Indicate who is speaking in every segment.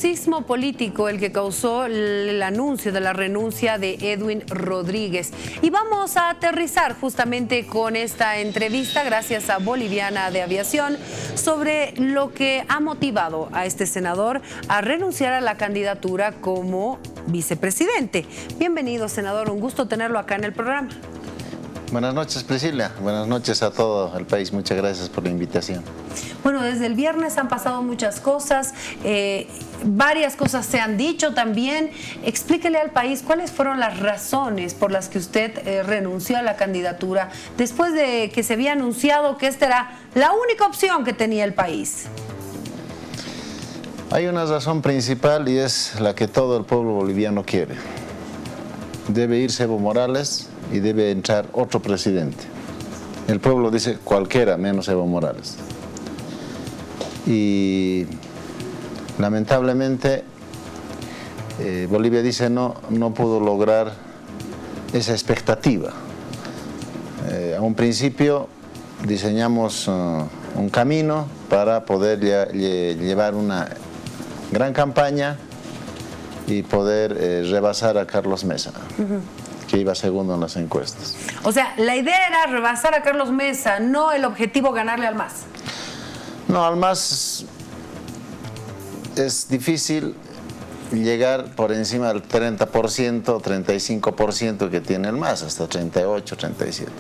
Speaker 1: sismo político el que causó el anuncio de la renuncia de Edwin Rodríguez. Y vamos a aterrizar justamente con esta entrevista, gracias a Boliviana de Aviación, sobre lo que ha motivado a este senador a renunciar a la candidatura como vicepresidente. Bienvenido, senador, un gusto tenerlo acá en el programa.
Speaker 2: Buenas noches, Priscila. Buenas noches a todo el país. Muchas gracias por la invitación.
Speaker 1: Bueno, desde el viernes han pasado muchas cosas, varias cosas se han dicho también. Explíquele al país cuáles fueron las razones por las que usted renunció a la candidatura después de que se había anunciado que esta era la única opción que tenía el país.
Speaker 2: Hay una razón principal y es la que todo el pueblo boliviano quiere. Debe irse Evo Morales y debe entrar otro presidente. El pueblo dice cualquiera menos Evo Morales. Y lamentablemente Bolivia dice no pudo lograr esa expectativa. A un principio diseñamos un camino para poder llevar una gran campaña y poder rebasar a Carlos Mesa, que iba segundo en las encuestas.
Speaker 1: O sea, la idea era rebasar a Carlos Mesa, no el objetivo ganarle al MAS.
Speaker 2: No, al MAS es difícil llegar por encima del 30%, 35% que tiene el MAS, hasta 38, 37.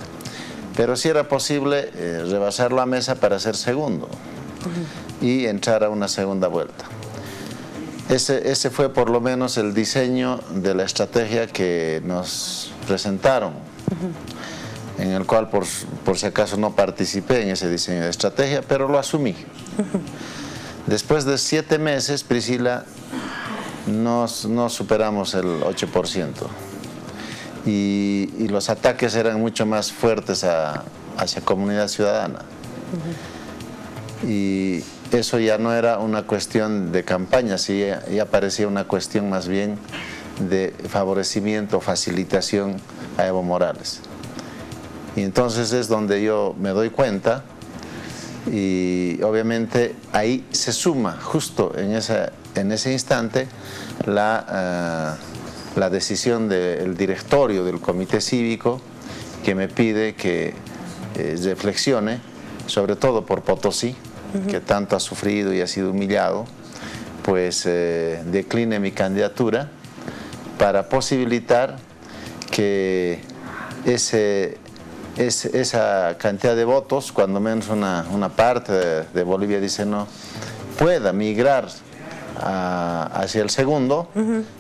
Speaker 2: Pero sí era posible rebasarlo a Mesa para ser segundo y entrar a una segunda vuelta. Ese fue por lo menos el diseño de la estrategia que nos presentaron, en el cual por si acaso no participé en ese diseño de estrategia, pero lo asumí. Después de 7 meses, Priscila, no superamos el 8%. Y los ataques eran mucho más fuertes hacia comunidad ciudadana. Y eso ya no era una cuestión de campaña, sí, ya parecía una cuestión más bien de favorecimiento, facilitación a Evo Morales. Y entonces es donde yo me doy cuenta y obviamente ahí se suma justo en ese instante la decisión del directorio del comité cívico, que me pide que reflexione, sobre todo por Potosí, que tanto ha sufrido y ha sido humillado, pues decline mi candidatura para posibilitar que esa cantidad de votos, cuando menos una parte de Bolivia dice no, pueda migrar hacia el segundo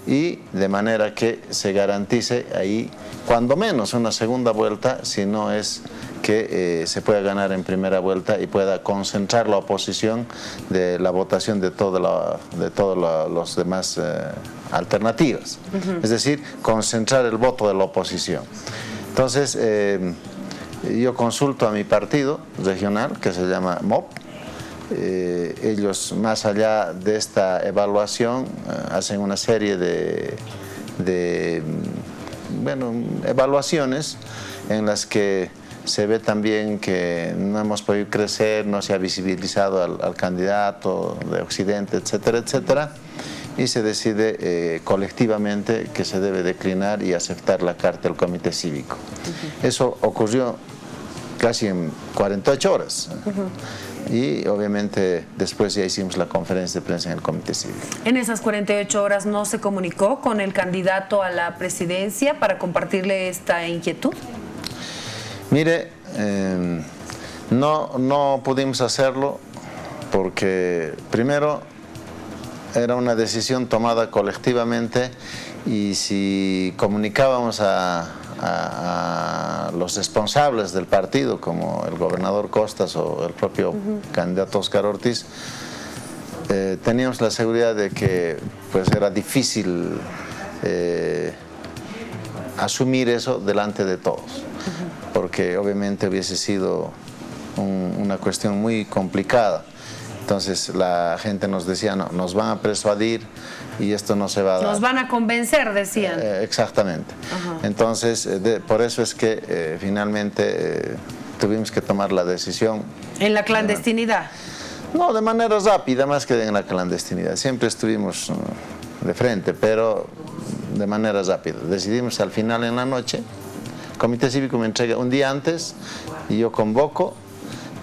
Speaker 2: y de manera que se garantice ahí cuando menos una segunda vuelta, si no es que se pueda ganar en primera vuelta y pueda concentrar la oposición de la votación de todas las demás alternativas. Es decir, concentrar el voto de la oposición. Entonces, yo consulto a mi partido regional, que se llama MOP. Ellos, más allá de esta evaluación, hacen una serie de evaluaciones en las que se ve también que no hemos podido crecer, no se ha visibilizado al candidato de Occidente, etcétera, etcétera, y se decide colectivamente que se debe declinar y aceptar la carta del comité cívico. Eso ocurrió casi en 48 horas. Y obviamente después ya hicimos la conferencia de prensa en el comité cívico. ¿En esas 48 horas no se comunicó con el candidato a la presidencia para compartirle esta inquietud? Mire, no pudimos hacerlo porque primero era una decisión tomada colectivamente y si comunicábamos a los responsables del partido, como el gobernador Costas o el propio candidato Oscar Ortiz, teníamos la seguridad de que pues, era difícil asumir eso delante de todos, porque obviamente hubiese sido una cuestión muy complicada. Entonces la gente nos decía, no, nos van a persuadir y esto no se va a dar. Nos van a convencer, decían. Exactamente. Entonces, por eso es que finalmente tuvimos que tomar la decisión. ¿En la clandestinidad? No, de manera rápida, más que en la clandestinidad. Siempre estuvimos de frente, pero de manera rápida. Decidimos al final en la noche. El Comité Cívico me entrega un día antes y yo convoco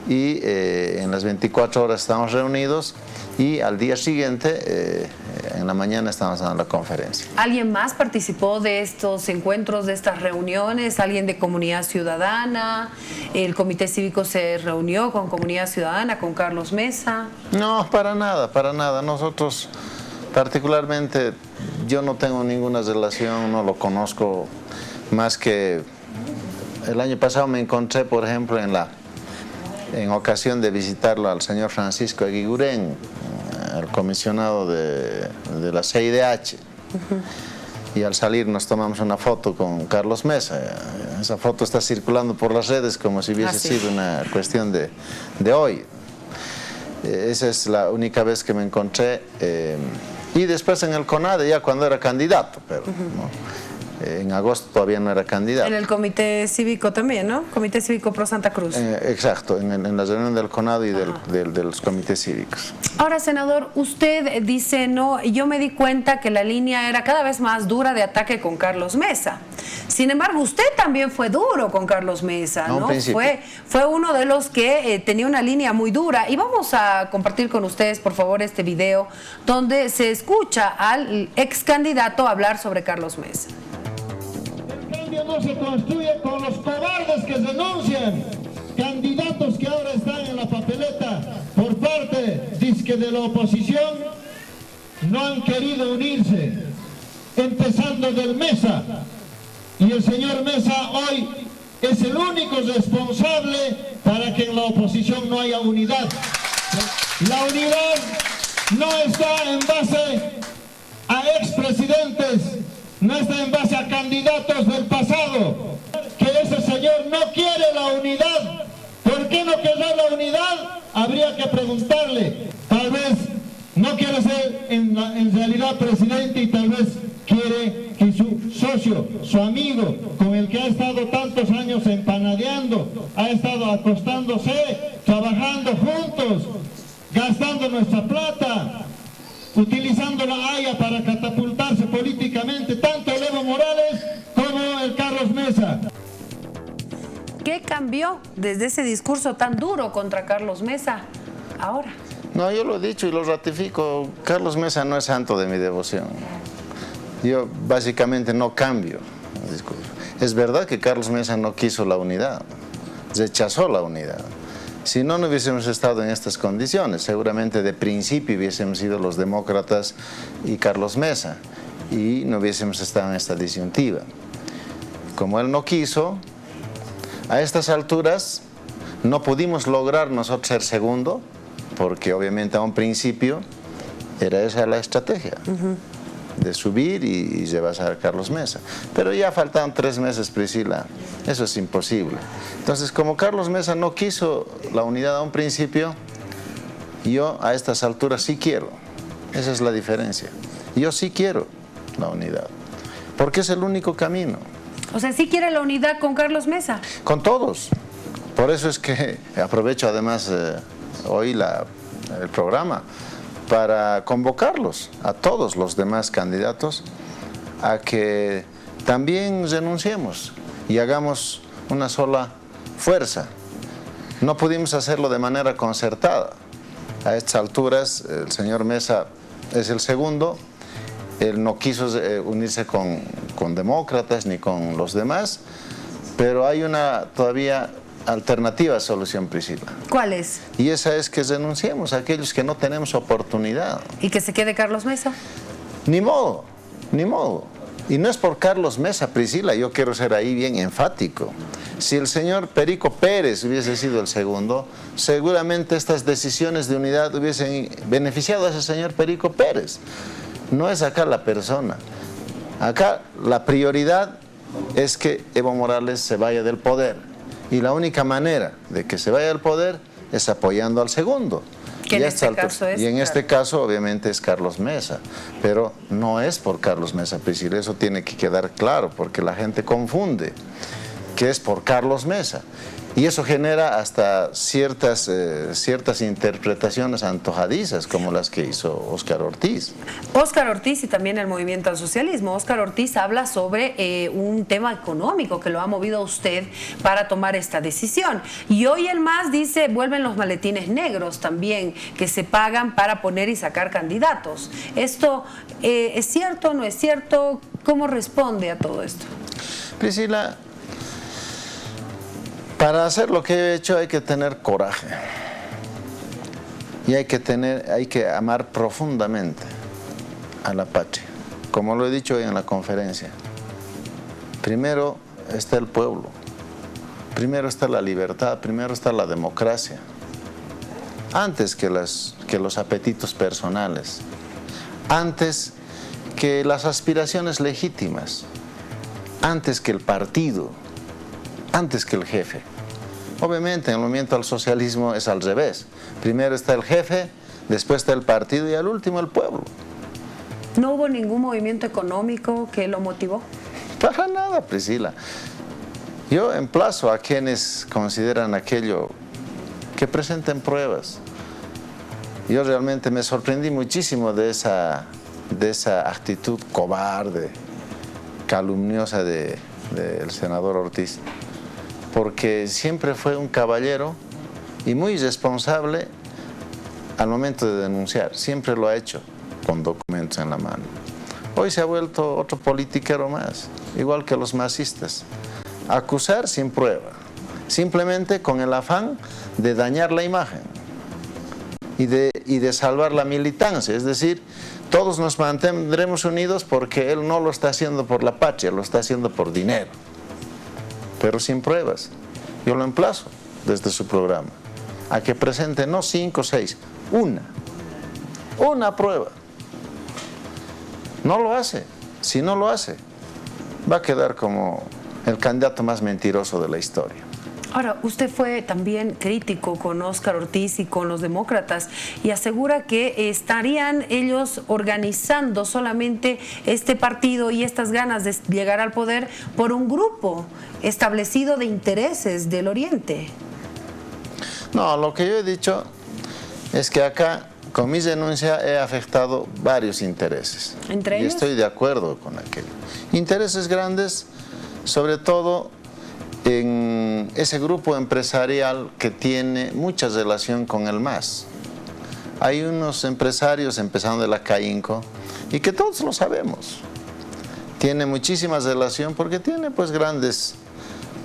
Speaker 2: y en las 24 horas estamos reunidos y al día siguiente, en la mañana, estamos dando la conferencia.
Speaker 1: ¿Alguien más participó de estos encuentros, de estas reuniones? ¿Alguien de Comunidad Ciudadana? ¿El Comité Cívico se reunió con Comunidad Ciudadana, con Carlos Mesa?
Speaker 2: No, para nada, para nada. Nosotros, particularmente, yo no tengo ninguna relación, no lo conozco, más que el año pasado me encontré, por ejemplo, en ocasión de visitarlo al señor Francisco Eguiguren, el comisionado de la CIDH, y al salir nos tomamos una foto con Carlos Mesa. Esa foto está circulando por las redes como si hubiese sido una cuestión de hoy. Esa es la única vez que me encontré, y después en el CONADE, ya cuando era candidato, pero no. En agosto todavía no era candidato.
Speaker 1: En el Comité Cívico también, ¿no? Comité Cívico Pro Santa Cruz.
Speaker 2: Exacto, en la reunión del CONADE y de los comités cívicos.
Speaker 1: Ahora, senador, usted dice, no, yo me di cuenta que la línea era cada vez más dura de ataque con Carlos Mesa. Sin embargo, usted también fue duro con Carlos Mesa, ¿no? Fue uno de los que tenía una línea muy dura. Y vamos a compartir con ustedes, por favor, este video donde se escucha al ex candidato hablar sobre Carlos Mesa.
Speaker 3: No se construye con los cobardes que denuncian, candidatos que ahora están en la papeleta por parte de la oposición, no han querido unirse, empezando del Mesa, y el señor Mesa hoy es el único responsable para que en la oposición no haya unidad. La unidad no está en base a expresidentes, no está en base a candidatos del pasado, que ese señor no quiere la unidad. ¿Por qué no querrá la unidad? Habría que preguntarle. Tal vez no quiere ser en realidad presidente y tal vez quiere que su socio, su amigo, con el que ha estado tantos años empanadeando, ha estado acostándose, trabajando juntos, gastando nuestra plata, utilizando la Haya para catapultarse políticamente, tanto el Evo Morales como el Carlos Mesa.
Speaker 1: ¿Qué cambió desde ese discurso tan duro contra Carlos Mesa ahora?
Speaker 2: No, yo lo he dicho y lo ratifico. Carlos Mesa no es santo de mi devoción. Yo básicamente no cambio el discurso. Es verdad que Carlos Mesa no quiso la unidad, rechazó la unidad. Si no, no hubiésemos estado en estas condiciones. Seguramente de principio hubiésemos sido los demócratas y Carlos Mesa y no hubiésemos estado en esta disyuntiva. Como él no quiso, a estas alturas no pudimos lograr nosotros ser segundo, porque obviamente a un principio era esa la estrategia, de subir y rebasar a Carlos Mesa. Pero ya faltaban 3 meses, Priscila, eso es imposible. Entonces, como Carlos Mesa no quiso la unidad a un principio, yo a estas alturas sí quiero. Esa es la diferencia. Yo sí quiero la unidad, porque es el único camino.
Speaker 1: O sea, ¿sí quiere la unidad con Carlos Mesa?
Speaker 2: Con todos. Por eso es que aprovecho además hoy el programa para convocarlos a todos los demás candidatos a que también renunciemos y hagamos una sola fuerza. No pudimos hacerlo de manera concertada. A estas alturas el señor Mesa es el segundo, él no quiso unirse con demócratas ni con los demás, pero hay una todavía alternativa solución, Priscila.
Speaker 1: ¿Cuál es?
Speaker 2: Y esa es que renunciemos a aquellos que no tenemos oportunidad.
Speaker 1: ¿Y que se quede Carlos Mesa?
Speaker 2: Ni modo, ni modo. Y no es por Carlos Mesa, Priscila, yo quiero ser ahí bien enfático. Si el señor Perico Pérez hubiese sido el segundo, seguramente estas decisiones de unidad hubiesen beneficiado a ese señor Perico Pérez. No es acá la persona. Acá la prioridad es que Evo Morales se vaya del poder. Y la única manera de que se vaya del poder es apoyando al segundo.
Speaker 1: Que en este caso es,
Speaker 2: y en este caso obviamente es Carlos Mesa, pero no es por Carlos Mesa, Priscila, eso tiene que quedar claro porque la gente confunde que es por Carlos Mesa. Y eso genera hasta ciertas interpretaciones antojadizas, como las que hizo Óscar Ortiz.
Speaker 1: Óscar Ortiz y también el movimiento al socialismo. Óscar Ortiz habla sobre un tema económico que lo ha movido a usted para tomar esta decisión. Y hoy el MAS dice, vuelven los maletines negros también, que se pagan para poner y sacar candidatos. ¿Esto es cierto o no es cierto? ¿Cómo responde a todo esto?
Speaker 2: Priscila, para hacer lo que he hecho hay que tener coraje y hay que amar profundamente a la patria. Como lo he dicho hoy en la conferencia, primero está el pueblo, primero está la libertad, primero está la democracia, antes que los apetitos personales, antes que las aspiraciones legítimas, antes que el partido, antes que el jefe. Obviamente en el movimiento al socialismo es al revés. Primero está el jefe, después está el partido y al último el pueblo.
Speaker 1: ¿No hubo ningún movimiento económico que lo motivó?
Speaker 2: Para nada, Priscila. Yo emplazo a quienes consideran aquello que presenten pruebas. Yo realmente me sorprendí muchísimo de esa actitud cobarde, calumniosa del senador Ortiz, porque siempre fue un caballero y muy responsable al momento de denunciar, siempre lo ha hecho con documentos en la mano. Hoy se ha vuelto otro politiquero más, igual que los masistas, acusar sin prueba, simplemente con el afán de dañar la imagen y de salvar la militancia, es decir, todos nos mantendremos unidos porque él no lo está haciendo por la patria, lo está haciendo por dinero, pero sin pruebas. Yo lo emplazo desde su programa a que presente no 5 o 6, una prueba. No lo hace. Si no lo hace, va a quedar como el candidato más mentiroso de la historia.
Speaker 1: Ahora, usted fue también crítico con Óscar Ortiz y con los demócratas y asegura que estarían ellos organizando solamente este partido y estas ganas de llegar al poder por un grupo establecido de intereses del Oriente.
Speaker 2: No, lo que yo he dicho es que acá, con mi denuncia, he afectado varios intereses.
Speaker 1: ¿Entre ellos?
Speaker 2: Y estoy de acuerdo con aquello. Intereses grandes, sobre todo en ese grupo empresarial que tiene mucha relación con el MAS. Hay unos empresarios, empezando de la CAINCO, y que todos lo sabemos, tiene muchísima relación porque tiene pues grandes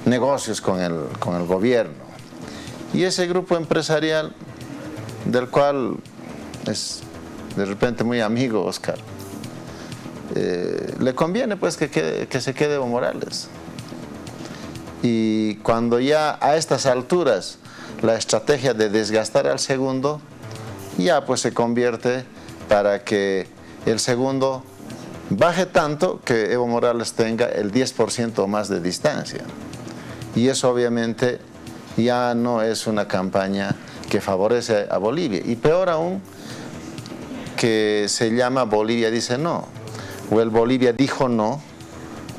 Speaker 2: negocios con el gobierno. Y ese grupo empresarial, del cual es de repente muy amigo Óscar, le conviene pues que se quede Evo Morales. Y cuando ya a estas alturas la estrategia de desgastar al segundo, ya pues se convierte para que el segundo baje tanto que Evo Morales tenga el 10% o más de distancia. Y eso obviamente ya no es una campaña que favorece a Bolivia. Y peor aún, que se llama Bolivia dice no, o el Bolivia dijo no.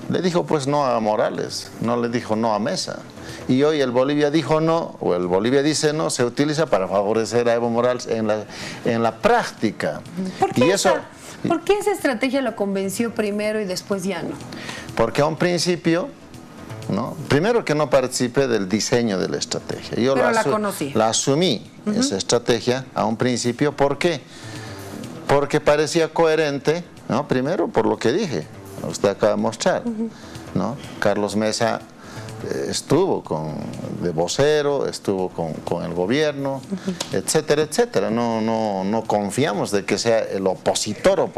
Speaker 2: Le dijo pues no a Morales, no le dijo no a Mesa. Y hoy el Bolivia dijo no, o el Bolivia dice no, se utiliza para favorecer a Evo Morales en la práctica.
Speaker 1: ¿Por qué esa estrategia lo convenció primero y después ya no?
Speaker 2: Porque a un principio, ¿no? Primero que no participé del diseño de la estrategia. Yo la asumí, esa estrategia, a un principio. ¿Por qué? Porque parecía coherente, ¿no? Primero por lo que dije. Usted acaba de mostrar, ¿no? Carlos Mesa estuvo de vocero, estuvo con el gobierno, etcétera, etcétera. No confiamos de que sea el opositor.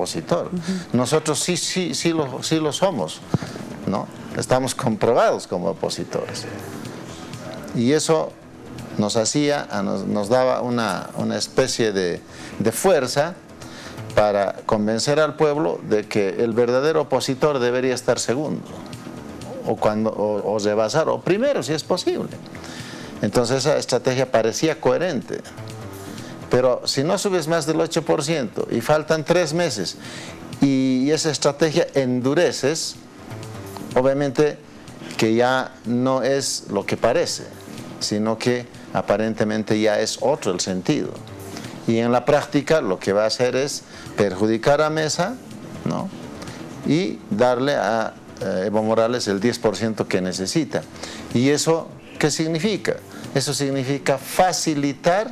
Speaker 2: Nosotros sí lo somos, ¿no? Estamos comprobados como opositores. Y eso nos daba una especie de fuerza para convencer al pueblo de que el verdadero opositor debería estar segundo, o rebasar, o primero si es posible. Entonces esa estrategia parecía coherente. Pero si no subes más del 8% y faltan 3 meses y esa estrategia endureces, obviamente que ya no es lo que parece. sino que aparentemente ya es otro el sentido. Y en la práctica lo que va a hacer es perjudicar a Mesa, ¿no?, y darle a Evo Morales el 10% que necesita. ¿Y eso qué significa? Eso significa facilitar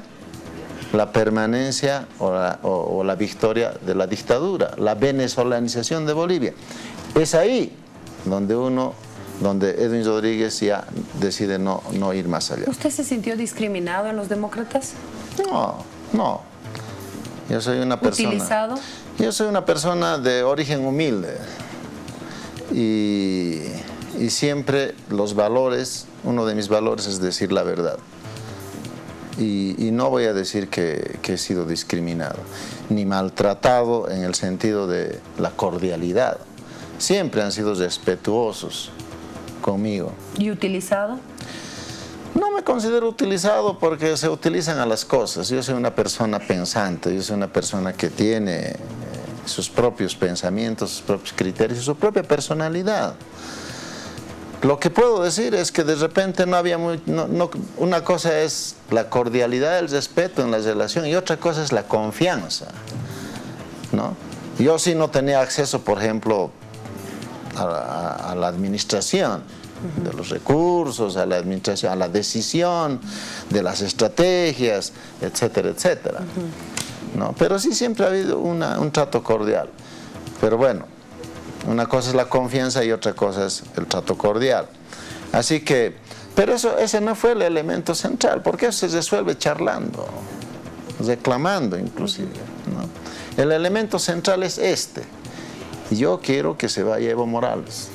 Speaker 2: la permanencia o la victoria de la dictadura, la venezolanización de Bolivia. Es ahí donde Edwin Rodríguez ya decide no ir más allá.
Speaker 1: ¿Usted se sintió discriminado en los demócratas?
Speaker 2: No. Yo soy una persona...
Speaker 1: ¿Utilizado?
Speaker 2: Yo soy una persona de origen humilde y siempre los valores, uno de mis valores es decir la verdad. Y no voy a decir que he sido discriminado, ni maltratado en el sentido de la cordialidad. Siempre han sido respetuosos conmigo.
Speaker 1: ¿Y utilizado?
Speaker 2: No me considero utilizado porque se utilizan a las cosas. Yo soy una persona pensante, yo soy una persona que tiene sus propios pensamientos, sus propios criterios, su propia personalidad. Lo que puedo decir es que de repente no había una cosa es la cordialidad, el respeto en la relación y otra cosa es la confianza, ¿no? Yo sí no tenía acceso, por ejemplo, a la administración de los recursos, a la administración, a la decisión de las estrategias, etcétera, etcétera. ¿No? Pero sí siempre ha habido un trato cordial. Pero bueno, una cosa es la confianza y otra cosa es el trato cordial. Así que, pero ese no fue el elemento central, porque eso se resuelve charlando, reclamando inclusive, ¿no? El elemento central es este. Yo quiero que se vaya Evo Morales.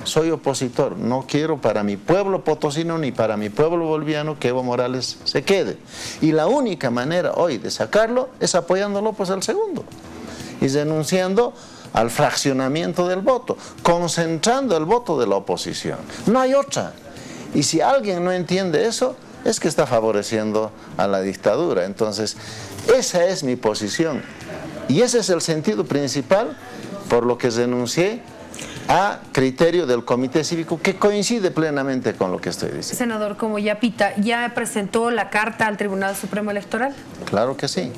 Speaker 2: Soy opositor, no quiero para mi pueblo potosino ni para mi pueblo boliviano que Evo Morales se quede. Y la única manera hoy de sacarlo es apoyándolo pues al segundo y denunciando al fraccionamiento del voto, concentrando el voto de la oposición. No hay otra. Y si alguien no entiende eso, es que está favoreciendo a la dictadura. Entonces, esa es mi posición. Y ese es el sentido principal por lo que renuncié a criterio del Comité Cívico, que coincide plenamente con lo que estoy diciendo.
Speaker 1: Senador, como ya presentó la carta al Tribunal Supremo Electoral.
Speaker 2: Claro que sí.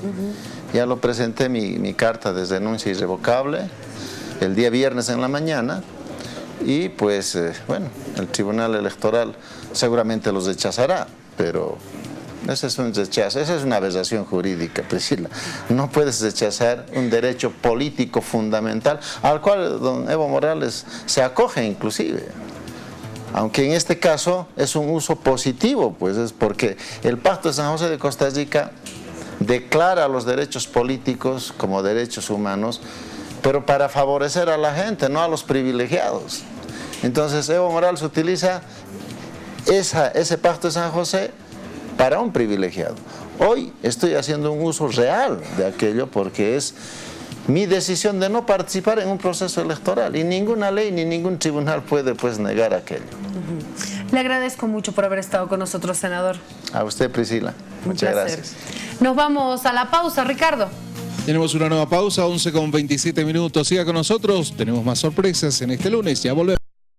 Speaker 2: Ya lo presenté mi carta de renuncia irrevocable el día viernes en la mañana y pues bueno, el Tribunal Electoral seguramente los rechazará, pero ese es un rechazo, esa es una aberración jurídica, Priscila. No puedes rechazar un derecho político fundamental al cual don Evo Morales se acoge inclusive. Aunque en este caso es un uso positivo, pues es porque el Pacto de San José de Costa Rica declara los derechos políticos como derechos humanos, pero para favorecer a la gente, no a los privilegiados. Entonces Evo Morales utiliza ese Pacto de San José para un privilegiado. Hoy estoy haciendo un uso real de aquello porque es mi decisión de no participar en un proceso electoral y ninguna ley ni ningún tribunal puede pues negar aquello.
Speaker 1: Le agradezco mucho por haber estado con nosotros, senador.
Speaker 2: A usted, Priscila. Muchas gracias.
Speaker 1: Nos vamos a la pausa, Ricardo.
Speaker 4: Tenemos una nueva pausa, 11:27 minutos. Siga con nosotros, tenemos más sorpresas en este lunes, ya volvemos.